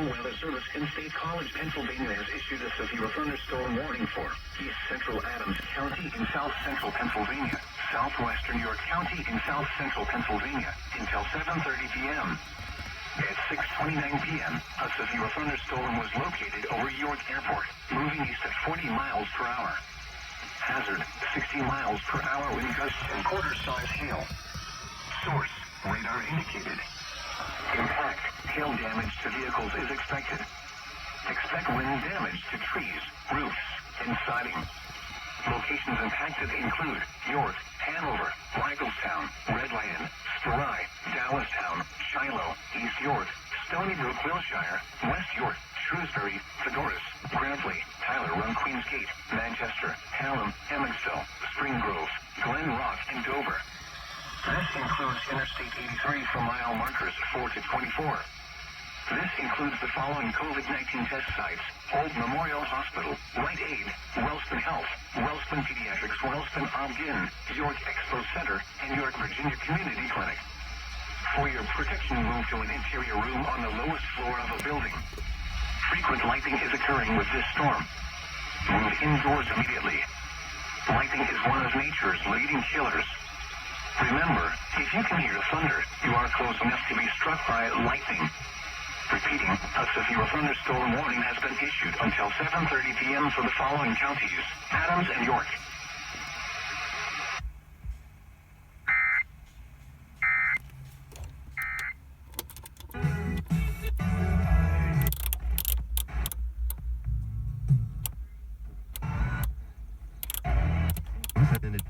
National Weather Service in State College, Pennsylvania has issued a severe thunderstorm warning for East Central Adams County in South Central Pennsylvania, Southwestern York County in South Central Pennsylvania until 7:30 p.m. At 6:29 p.m., a severe thunderstorm was located over York Airport, moving east at 40 miles per hour. Hazard, 60 miles per hour wind gusts and quarter-size hail. Source, radar indicated. Impact, hail damage to vehicles is expected. Expect wind damage to trees, roofs, and siding. Locations impacted include York, Hanover, Reigelstown, Redland, Spry, Dallastown, Shiloh, East York, Stony Brook, Wilshire, West York, Shrewsbury, Fedoris, Grantley, Tyler Run, Queens Gate, Manchester, Hallam, Emmonsville, Spring Grove, Glen Rock, and Dover. This includes Interstate 83 for mile markers 4 to 24. This includes the following COVID-19 test sites: Old Memorial Hospital, Rite Aid, Wellspun Health, Wellspun Pediatrics, Wellspun Ogden, York Expo Center, and York Virginia Community Clinic. For your protection, move to an interior room on the lowest floor of a building. Frequent lightning is occurring with this storm. Move indoors immediately. Lightning is one of nature's leading killers. Remember, if you can hear thunder, you are close enough to be struck by lightning. Repeating, a severe thunderstorm warning has been issued until 7:30 p.m. for the following counties: Adams and York. And it